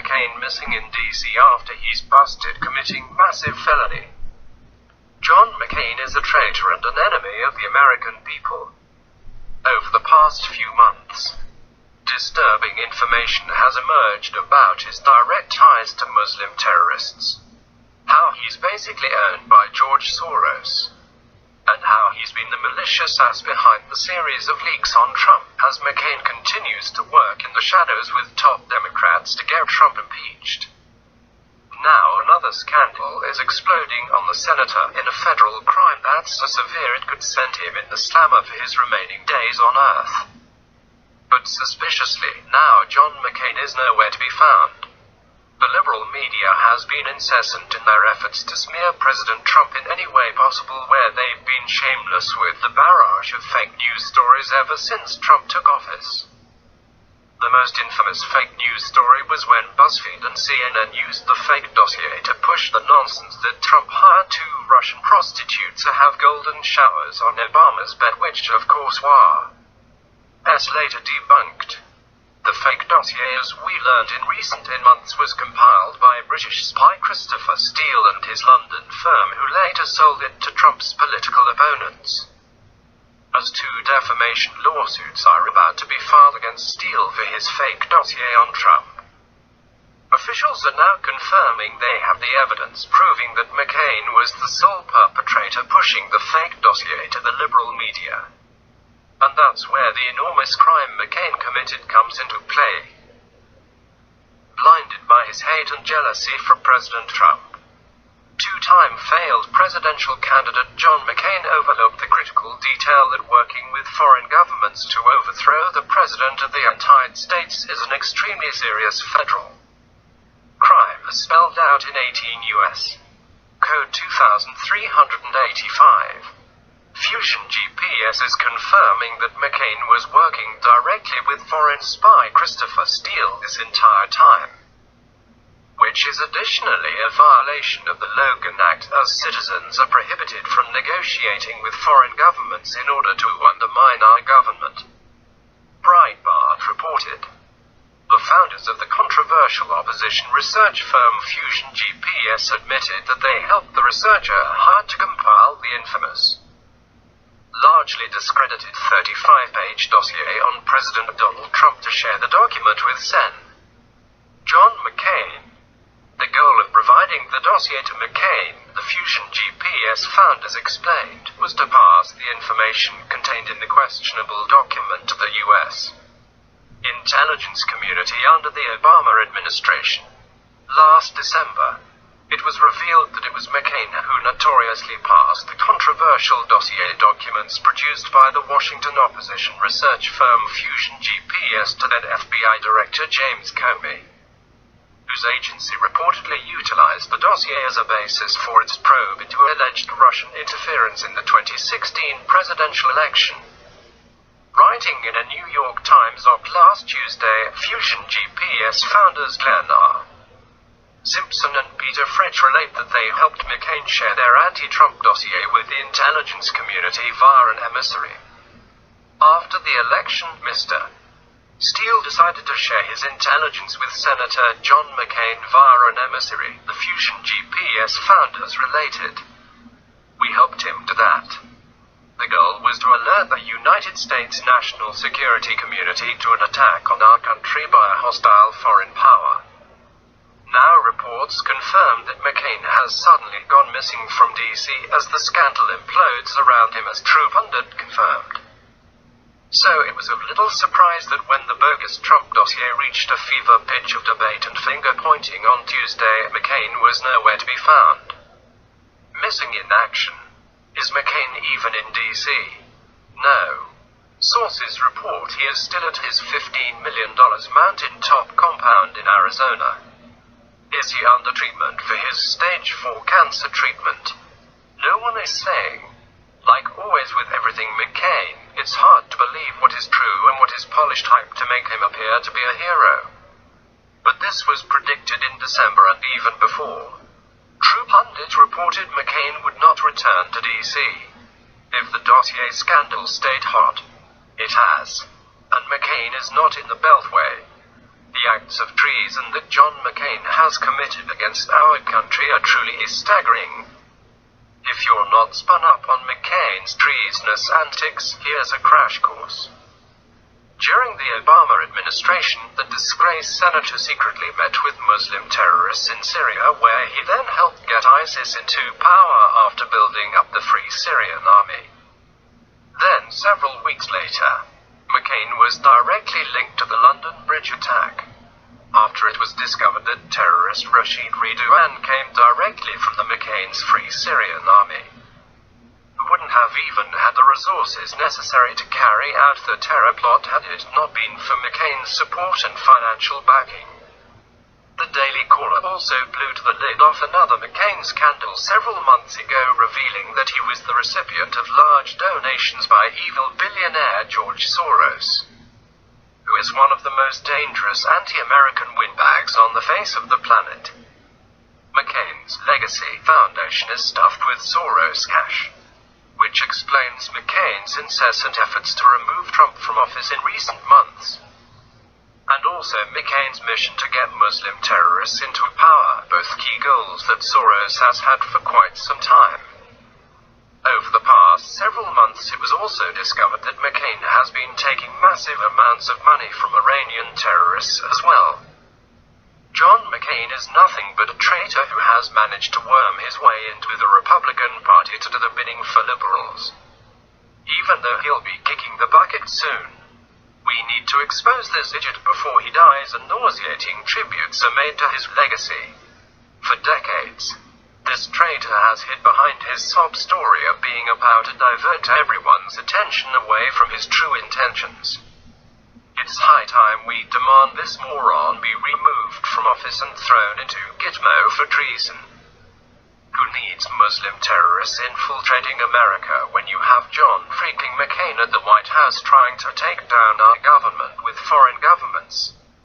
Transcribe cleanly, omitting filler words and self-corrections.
McCain missing in D.C. after he's busted committing massive felony. John McCain is a traitor and an enemy of the American people. Over the past few months, disturbing information has emerged about his direct ties to Muslim terrorists, how he's basically owned by George Soros, and how he's been the malicious ass behind the series of leaks on Trump as McCain continues to work in the shadows with top Democrats to get Trump impeached. Now another scandal is exploding on the senator in a federal crime that's so severe it could send him in the slammer for his remaining days on Earth. But suspiciously, now John McCain is nowhere to be found. The liberal media has been incessant in their efforts to smear President Trump in any way possible, where they've been shameless with the barrage of fake news stories ever since Trump took office. The most infamous fake news story was when BuzzFeed and CNN used the fake dossier to push the nonsense that Trump hired 2 Russian prostitutes to have golden showers on Obama's bed, which of course was later debunked. The fake dossier, as we learned in recent months, was compiled by British spy Christopher Steele and his London firm, who later sold it to Trump's political opponents. As 2 defamation lawsuits are about to be filed against Steele for his fake dossier on Trump. Officials are now confirming they have the evidence proving that McCain was the sole perpetrator pushing the fake dossier to the liberal media. And that's where the enormous crime McCain committed comes into play. Blinded by his hate and jealousy for President Trump, 2-time failed presidential candidate John McCain overlooked the critical detail that working with foreign governments to overthrow the President of the United States is an extremely serious federal crime, as spelled out in 18 U.S. Code 2385. Fusion GPS is confirming that McCain was working directly with foreign spy Christopher Steele this entire time, which is additionally a violation of the Logan Act, as citizens are prohibited from negotiating with foreign governments in order to undermine our government. Breitbart reported. The founders of the controversial opposition research firm Fusion GPS admitted that they helped the researcher hired to compile the infamous, largely discredited 35-page dossier on President Donald Trump to share the document with Sen. John McCain. The goal of providing the dossier to McCain, the Fusion GPS founders explained, was to pass the information contained in the questionable document to the U.S. intelligence community under the Obama administration. Last December, it was revealed that it was McCain who notoriously passed the controversial dossier documents produced by the Washington opposition research firm Fusion GPS to then FBI Director James Comey, whose agency reportedly utilized the dossier as a basis for its probe into alleged Russian interference in the 2016 presidential election. Writing in a New York Times op last Tuesday, Fusion GPS founders Glenn R. Simpson and Peter Fritsch relate that they helped McCain share their anti-Trump dossier with the intelligence community via an emissary. After the election, Mr. Steele decided to share his intelligence with Senator John McCain via an emissary, the Fusion GPS founders related. We helped him do that. The goal was to alert the United States national security community to an attack on our country by a hostile foreign power. Now reports confirm that McCain has suddenly gone missing from D.C. as the scandal implodes around him, as Laundered confirmed. So it was of little surprise that when the bogus Trump dossier reached a fever pitch of debate and finger-pointing on Tuesday, McCain was nowhere to be found. Missing in action. Is McCain even in D.C.? No. Sources report he is still at his $15 million mountaintop compound in Arizona. Is he under treatment for his stage 4 cancer treatment? No one is saying. Like always with everything McCain, it's hard to believe what is true and what is polished hype to make him appear to be a hero. But this was predicted in December and even before. True pundits reported McCain would not return to D.C. If the dossier scandal stayed hot, it has, and McCain is not in the Beltway. The acts of treason that John McCain has committed against our country are truly staggering. If you're not spun up on McCain's treasonous antics, here's a crash course. During the Obama administration, the disgraced senator secretly met with Muslim terrorists in Syria, where he then helped get ISIS into power after building up the Free Syrian Army. Then, several weeks later, McCain was directly linked to the London Bridge attack, after it was discovered that terrorist Rashid Ridwan came directly from the McCain's Free Syrian Army, who wouldn't have even had the resources necessary to carry out the terror plot had it not been for McCain's support and financial backing. The Daily Caller also blew the lid off another McCain scandal several months ago, revealing that he was the recipient of large donations by evil billionaire George Soros, who is one of the most dangerous anti-American windbags on the face of the planet. McCain's Legacy Foundation is stuffed with Soros cash, which explains McCain's incessant efforts to remove Trump from office in recent months, and also McCain's mission to get Muslim terrorists into power, both key goals that Soros has had for quite some time. Over the past several months, it was also discovered that McCain has been taking massive amounts of money from Iranian terrorists as well. John McCain is nothing but a traitor who has managed to worm his way into the Republican Party to do the bidding for liberals. Even though he'll be kicking the bucket soon, we need to expose this idiot before he dies, and nauseating tributes are made to his legacy. For decades, this traitor has hid behind his sob story of being about to divert everyone's attention away from his true intentions. It's high time we demand this moron be removed from office and thrown into Gitmo for treason. Who needs Muslim terrorists infiltrating America when you have John freaking McCain at the White House trying to take down our government with foreign governments?